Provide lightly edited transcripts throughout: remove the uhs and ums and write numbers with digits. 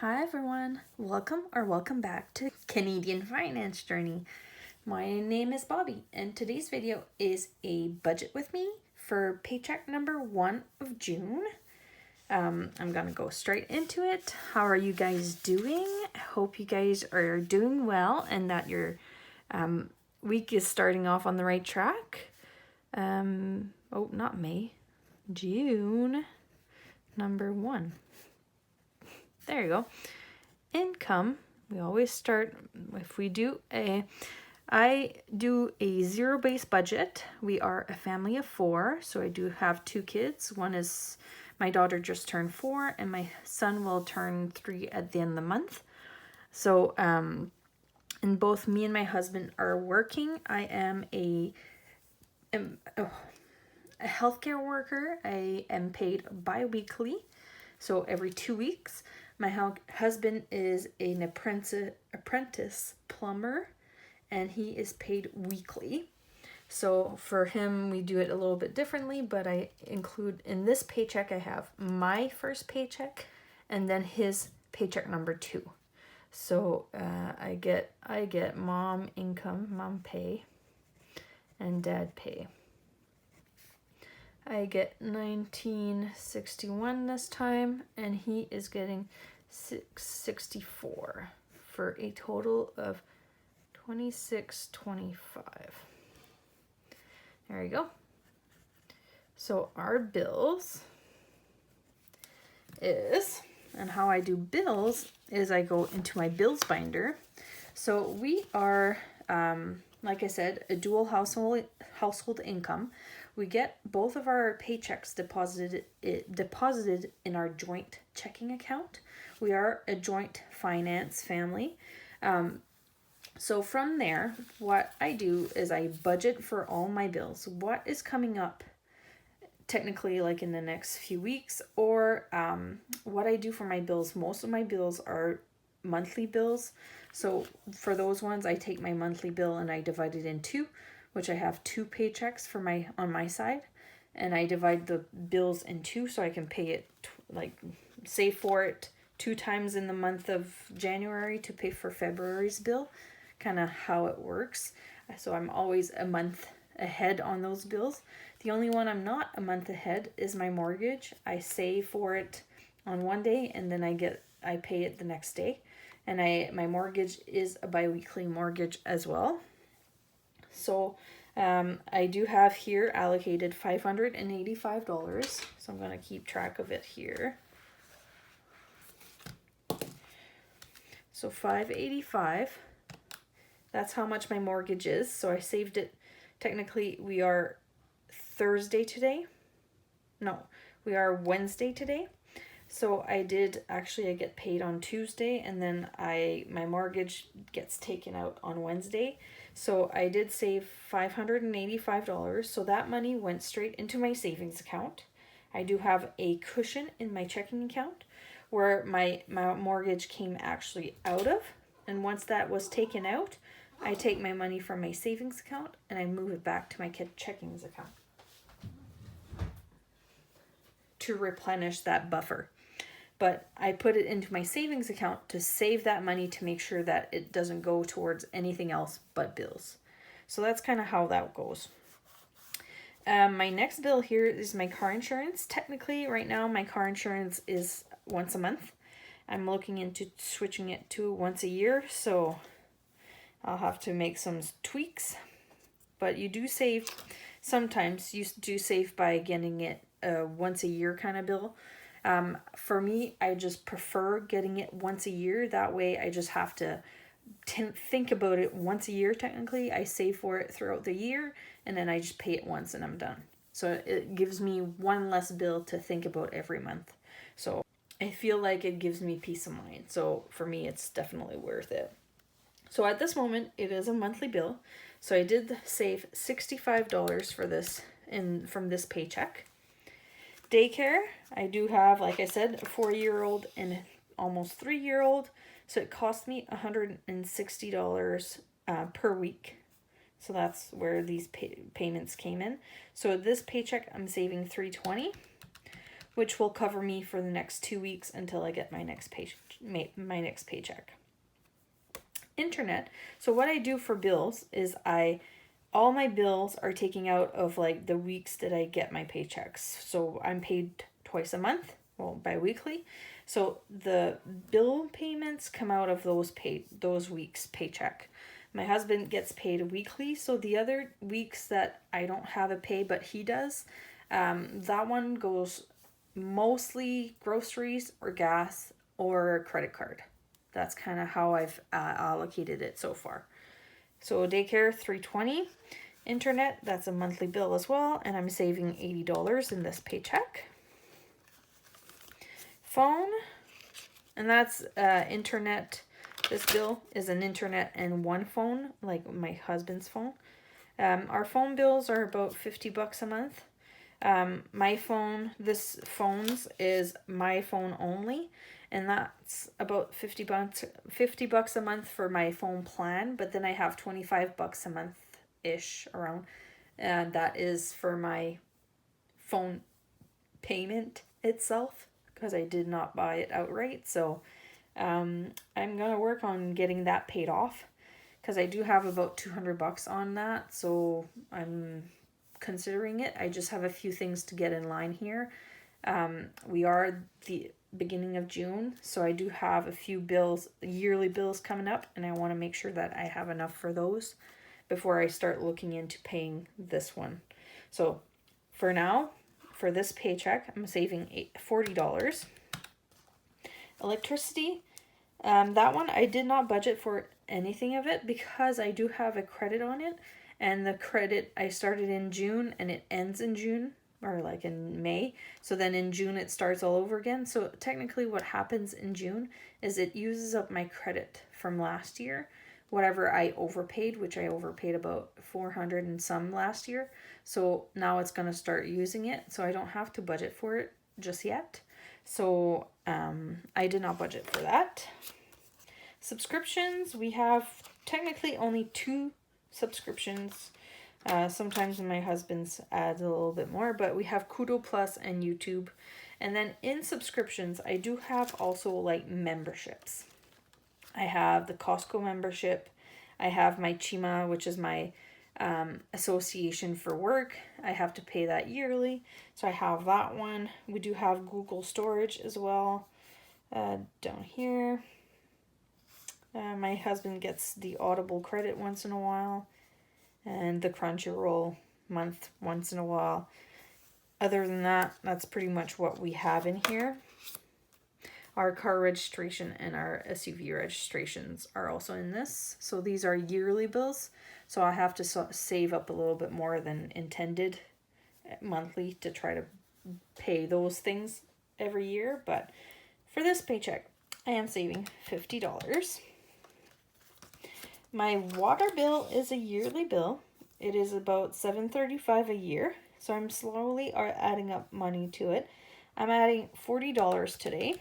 Hi everyone, welcome back to Canadian Finance Journey. My name is Bobby and today's video is a budget with me for paycheck number 1 of June. I'm gonna go straight into it. How are you guys doing? I hope you guys are doing well and that your week is starting off on the right track. Not May, June number 1. There you go. Income, we always start, I do a zero-based budget. We are a family of 4, so I do have 2 kids. One is, my daughter just turned 4, and my son will turn 3 at the end of the month. So, and both me and my husband are working. I am a healthcare worker. I am paid bi-weekly, so every 2 weeks. My husband is an apprentice plumber, and he is paid weekly. So for him, we do it a little bit differently, but I include in this paycheck, I have my first paycheck and then his paycheck number 2. So I get mom income, mom pay, and dad pay. I get $19.61 this time, and he is getting $6.64 for a total of $26.25. There you go. So our bills is, and how I do bills is I go into my bills binder. So we are, like I said, a dual household income. We get both of our paychecks deposited in our joint checking account. We are a joint finance family. So from there, what I do is I budget for all my bills. What is coming up technically like in the next few weeks, or what I do for my bills. Most of my bills are monthly bills. So for those ones, I take my monthly bill and I divide it in 2, which I have 2 paychecks for on my side, and I divide the bills in 2 so I can pay it save for it 2 times in the month of January to pay for February's bill, kind of how it works. So I'm always a month ahead on those bills. The only one I'm not a month ahead is my mortgage. I save for it on one day and then I pay it the next day. And my mortgage is a bi-weekly mortgage as well. So I do have here allocated $585. So I'm going to keep track of it here. So $585. That's how much my mortgage is. So I saved it. Technically, we are Thursday today. No, we are Wednesday today. So I get paid on Tuesday, and then my mortgage gets taken out on Wednesday. So I did save $585. So that money went straight into my savings account. I do have a cushion in my checking account where my mortgage came actually out of. And once that was taken out, I take my money from my savings account and I move it back to my checkings account to replenish that buffer. But I put it into my savings account to save that money to make sure that it doesn't go towards anything else but bills. So that's kind of how that goes. My next bill here is my car insurance. Technically, right now, my car insurance is once a month. I'm looking into switching it to once a year, so I'll have to make some tweaks. But you do save, sometimes you do save by getting it once a year kind of bill. For me, I just prefer getting it once a year. That way I just have to think about it once a year. Technically, I save for it throughout the year and then I just pay it once and I'm done. So it gives me one less bill to think about every month. So I feel like it gives me peace of mind. So for me, it's definitely worth it. So at this moment, it is a monthly bill. So I did save $65 for this from this paycheck. Daycare, I do have, like I said, a 4-year-old and almost 3-year-old. So it cost me $160 per week. So that's where these payments came in. So this paycheck, I'm saving $320. which will cover me for the next 2 weeks until I get my next paycheck. Internet. So what I do for bills is all my bills are taking out of like the weeks that I get my paychecks. So I'm paid twice a month, well, bi-weekly. So the bill payments come out of those weeks' paycheck. My husband gets paid weekly, so the other weeks that I don't have a pay but he does, that one goes mostly groceries or gas or credit card. That's kind of how I've allocated it so far. So daycare, $320. Internet, that's a monthly bill as well, and I'm saving $80 in this paycheck. Phone, and that's internet. This bill is an internet and one phone, like my husband's phone. Our phone bills are about $50 a month. My phone, this phone's is my phone only, and that's about $50 a month for my phone plan, but then I have $25 a month-ish around, and that is for my phone payment itself, because I did not buy it outright. So I'm gonna work on getting that paid off, because I do have about $200 on that, so I'm considering it. I just have a few things to get in line here. We are the beginning of June, so I do have a few yearly bills coming up, and I want to make sure that I have enough for those before I start looking into paying this one. So for now, for this paycheck, I'm saving $40. Electricity, that one I did not budget for anything of it because I do have a credit on it, and the credit I started in June and it ends in June, or like in May. So then in June it starts all over again. So technically what happens in June is it uses up my credit from last year, whatever I overpaid, which I overpaid about 400 and some last year. So now it's going to start using it. So I don't have to budget for it just yet. So I did not budget for that. Subscriptions, we have technically only 2 subscriptions. Sometimes my husband's adds a little bit more, but we have Kudo Plus and YouTube. And then in subscriptions, I do have also like memberships. I have the Costco membership. I have my Chima, which is my association for work. I have to pay that yearly, so I have that one. We do have Google Storage as well down here. My husband gets the Audible credit once in a while, and the Crunchyroll month once in a while. Other than that, that's pretty much what we have in here. Our car registration and our SUV registrations are also in this. So these are yearly bills. So I have to save up a little bit more than intended monthly to try to pay those things every year. But for this paycheck, I am saving $50. My water bill is a yearly bill. It is about $735 a year. So I'm slowly adding up money to it. I'm adding $40 today.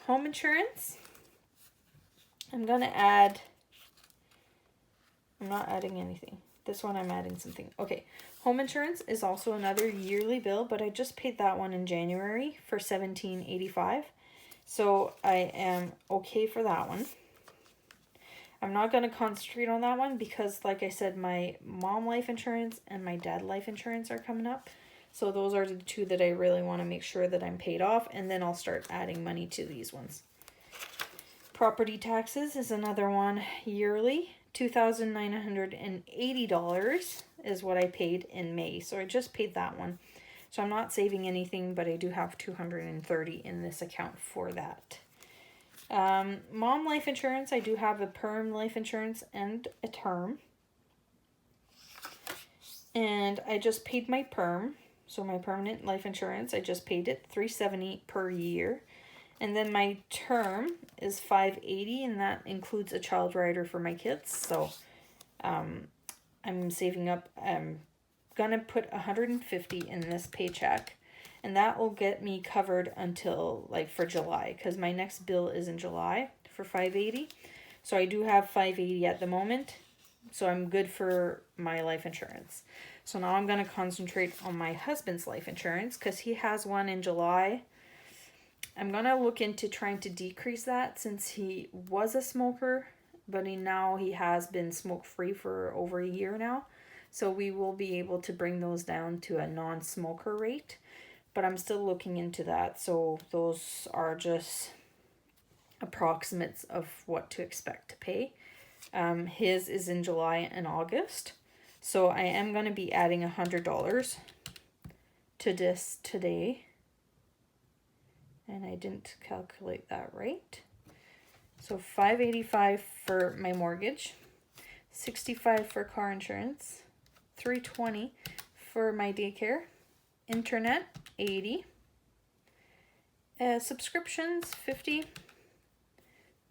Home insurance, I'm not adding anything. This one I'm adding something. Okay, home insurance is also another yearly bill, but I just paid that one in January for $17.85. So I am okay for that one. I'm not going to concentrate on that one because, like I said, my mom life insurance and my dad life insurance are coming up. So those are the 2 that I really want to make sure that I'm paid off, and then I'll start adding money to these ones. Property taxes is another one yearly. $2,980 is what I paid in May. So I just paid that one. So I'm not saving anything, but I do have $230 in this account for that. Mom life insurance, I do have a perm life insurance and a term. And I just paid my perm. So my permanent life insurance, I just paid it $370 per year. And then my term is $580, and that includes a child rider for my kids. So I'm saving up. I'm going to put $150 in this paycheck, and that will get me covered until like for July, because my next bill is in July for $580. So I do have $580 at the moment. So I'm good for my life insurance. So now I'm going to concentrate on my husband's life insurance because he has one in July. I'm going to look into trying to decrease that since he was a smoker, but now he has been smoke-free for over a year now. So we will be able to bring those down to a non-smoker rate, but I'm still looking into that. So those are just approximates of what to expect to pay. His is in July and August. So I am going to be adding $100 to this today. And I didn't calculate that right. So $585 for my mortgage, $65 for car insurance, $320 for my daycare, internet $80, subscriptions $50,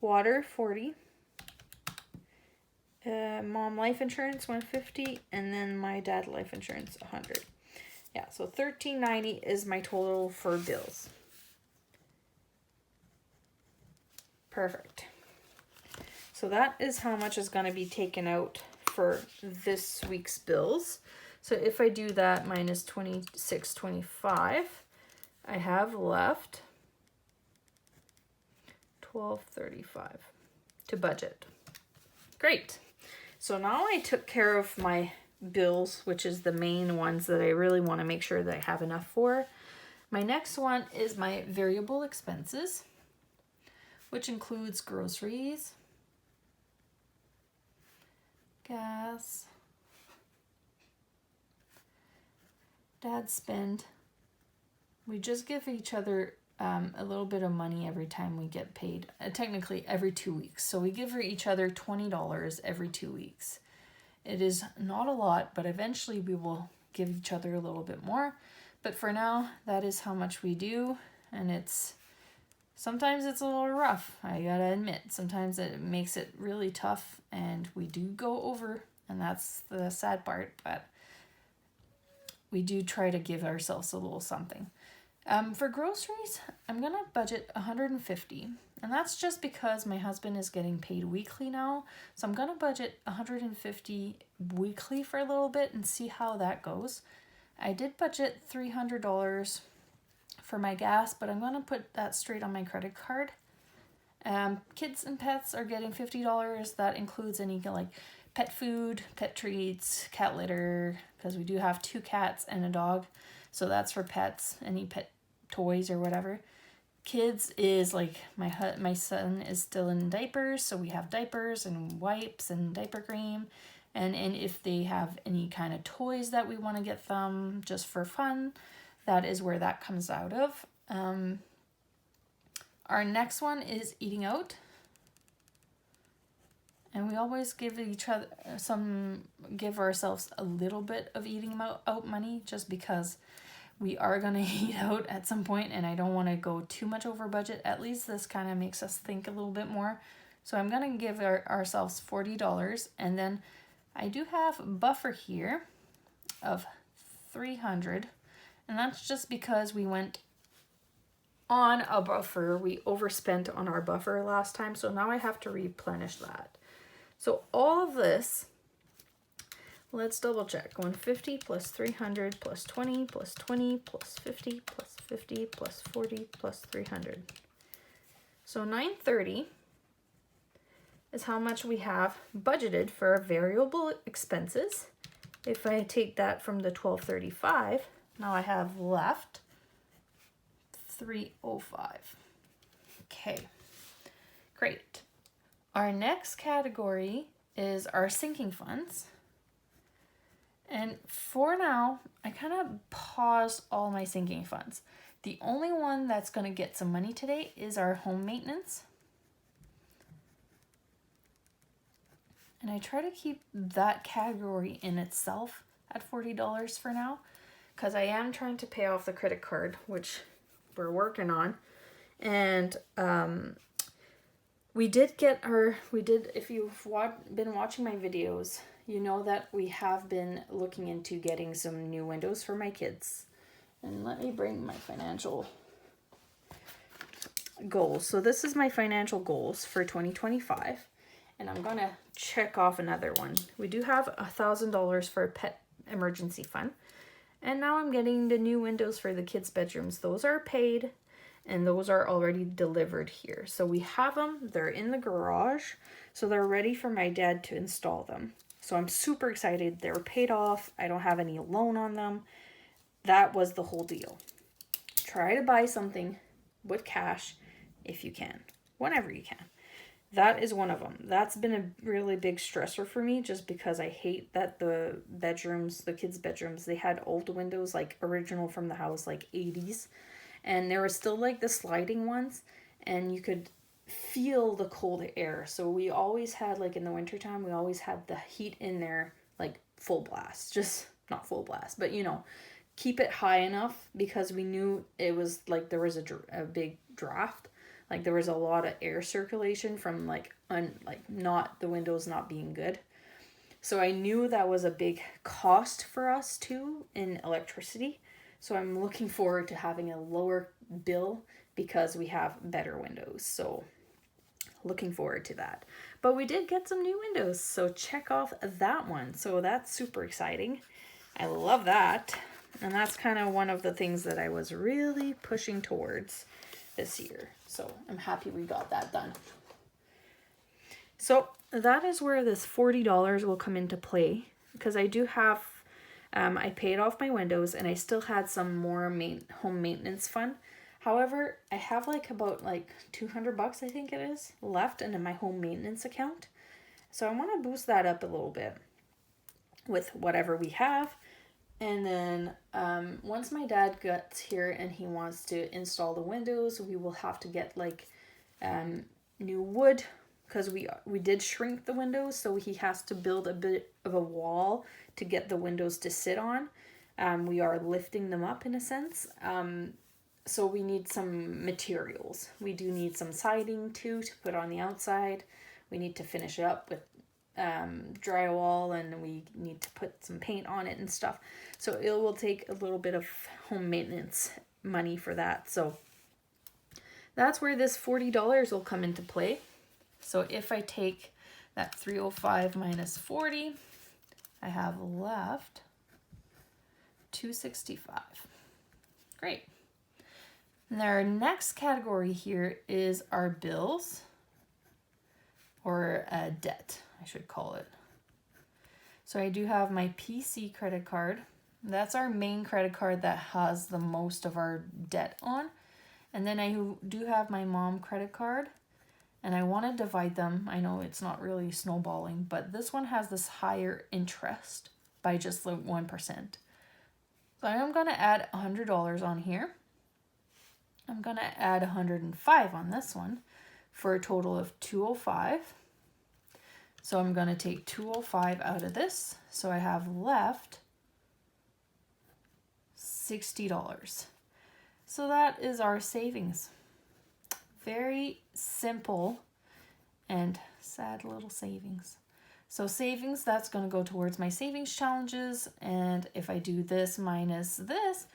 water $40, mom life insurance $150, and then my dad life insurance $100. Yeah, so $13.90 is my total for bills. Perfect. So that is how much is going to be taken out for this week's bills. So if I do that minus $26.25, I have left $12.35 to budget. Great. So now I took care of my bills, which is the main ones that I really want to make sure that I have enough for. My next one is my variable expenses, which includes groceries, gas, dad spend. We just give each other a little bit of money every time we get paid, technically every 2 weeks. So we give each other $20 every 2 weeks. It is not a lot, but eventually we will give each other a little bit more. But for now, that is how much we do, and sometimes it's a little rough, I gotta admit. Sometimes it makes it really tough and we do go over, and that's the sad part, but we do try to give ourselves a little something. For groceries, I'm gonna budget $150, and that's just because my husband is getting paid weekly now. So I'm gonna budget $150 weekly for a little bit and see how that goes. I did budget $300 for my gas, but I'm going to put that straight on my credit card. Kids and pets are getting $50. That includes any like pet food, pet treats, cat litter, because we do have 2 cats and a dog. So that's for pets, any pet toys or whatever. Kids is like my son is still in diapers, so we have diapers and wipes and diaper cream. And if they have any kind of toys that we want to get them just for fun, that is where that comes out of. Our next one is eating out. And we always give ourselves a little bit of eating out money, just because we are going to eat out at some point and I don't want to go too much over budget. At least this kind of makes us think a little bit more. So I'm going to give ourselves $40, and then I do have a buffer here of $300. And that's just because we went on a buffer. We overspent on our buffer last time. So now I have to replenish that. So all of this, let's double check. 150 plus 300 plus 20 plus 20 plus 50 plus 50 plus 40 plus 300. So $930 is how much we have budgeted for our variable expenses. If I take that from the $12.35, now I have left $305. Okay, great. Our next category is our sinking funds. And for now, I kind of paused all my sinking funds. The only one that's going to get some money today is our home maintenance. And I try to keep that category in itself at $40 for now, because I am trying to pay off the credit card, which we're working on. And if you've been watching my videos, you know that we have been looking into getting some new windows for my kids. And let me bring my financial goals. So this is my financial goals for 2025. And I'm going to check off another one. We do have $1,000 for pet emergency fund. And now I'm getting the new windows for the kids' bedrooms. Those are paid and those are already delivered here. So we have them, they're in the garage, so they're ready for my dad to install them. So I'm super excited. They were paid off. I don't have any loan on them. That was the whole deal. Try to buy something with cash if you can, whenever you can. That is one of them. That's been a really big stressor for me just because I hate that the bedrooms, the kids' bedrooms, they had old windows, like original from the house, like 80s. And there were still like the sliding ones and you could feel the cold air. So we always had, like in the wintertime, we always had the heat in there, like full blast. Just not full blast, but you know, keep it high enough because we knew it was like there was a big draft. Like there was a lot of air circulation from like not the windows not being good. So I knew that was a big cost for us too in electricity. So I'm looking forward to having a lower bill because we have better windows. So looking forward to that. But we did get some new windows, so check off that one. So that's super exciting. I love that. And that's kind of one of the things that I was really pushing towards this year. So I'm happy we got that done. So that is where this $40 will come into play, because I do have, I paid off my windows and I still had some more home maintenance fund. However, I have like about like $200, I think it is, left in my home maintenance account. So I want to boost that up a little bit with whatever we have. And then once my dad gets here and he wants to install the windows, we will have to get like new wood, because we did shrink the windows, so he has to build a bit of a wall to get the windows to sit on. We are lifting them up in a sense. So we need some materials. We do need some siding too to put on the outside. We need to finish it up with drywall, and we need to put some paint on it and stuff. So it will take a little bit of home maintenance money for that. So that's where this $40 will come into play. So if I take that 305 minus 40, I have left 265. Great. And our next category here is our bills, or debt, I should call it. So I do have my PC credit card. That's our main credit card that has the most of our debt on. And then I do have my mom credit card, and I want to divide them. I know it's not really snowballing, but this one has this higher interest by just like 1%. So I'm going to add $100 on here. I'm going to add 105 on this one for a total of 205. So I'm going to take 205 out of this. So I have left $60. So that is our savings. Very simple and sad little savings. So savings, that's going to go towards my savings challenges. And if I do this minus this,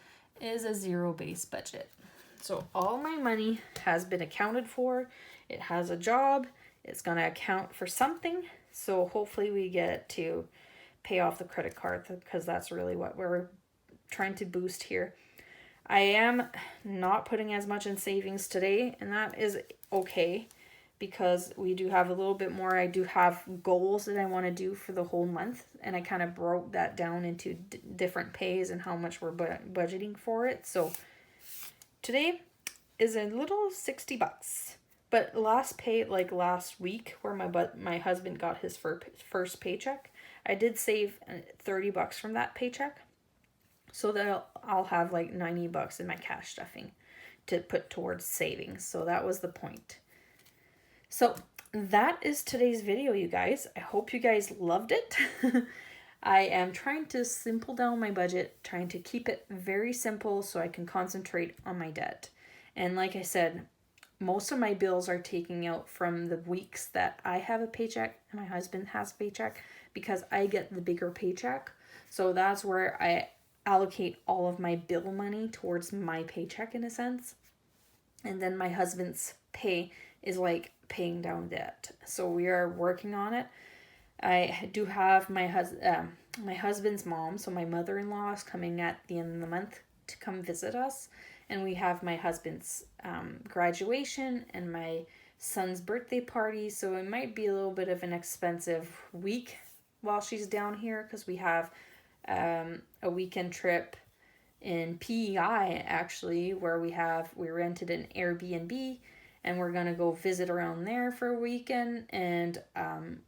is a zero-based budget. So all my money has been accounted for. It has a job. It's going to account for something. So hopefully we get to pay off the credit card, because that's really what we're trying to boost here. I am not putting as much in savings today, and that is okay, because we do have a little bit more. I do have goals that I want to do for the whole month, and I kind of broke that down into different pays and how much we're budgeting for it. So today is a little $60, but last last week, where my husband got his first paycheck, I did save $30 from that paycheck, so that I'll have like $90 in my cash stuffing to put towards savings. So that was the point. So that is today's video, you guys. I hope you guys loved it. I am trying to simple down my budget, trying to keep it very simple so I can concentrate on my debt. And like I said, most of my bills are taking out from the weeks that I have a paycheck and my husband has a paycheck, because I get the bigger paycheck. So that's where I allocate all of my bill money towards my paycheck in a sense. And then my husband's pay is like paying down debt. So we are working on it. I do have my husband's mom, so my mother-in-law is coming at the end of the month to come visit us. And we have my husband's graduation and my son's birthday party. So it might be a little bit of an expensive week while she's down here, because we have a weekend trip in PEI, actually, where we rented an Airbnb, and we're going to go visit around there for a weekend. And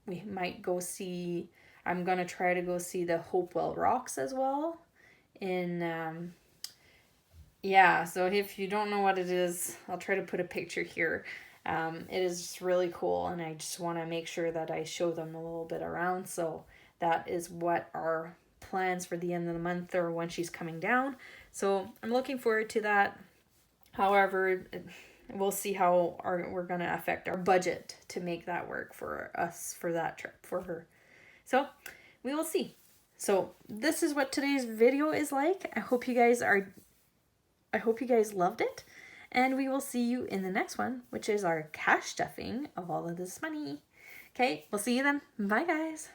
we might go see, I'm going to try to go see the Hopewell Rocks as well. So if you don't know what it is, I'll try to put a picture here. It is just really cool, and I just want to make sure that I show them a little bit around. So that is what our plans for the end of the month, or when she's coming down. So I'm looking forward to that. However, we'll see how we're going to affect our budget to make that work for us for that trip for her. So we will see. So this is what today's video is like. I hope you guys loved it. And we will see you in the next one, which is our cash stuffing of all of this money. Okay, we'll see you then. Bye, guys.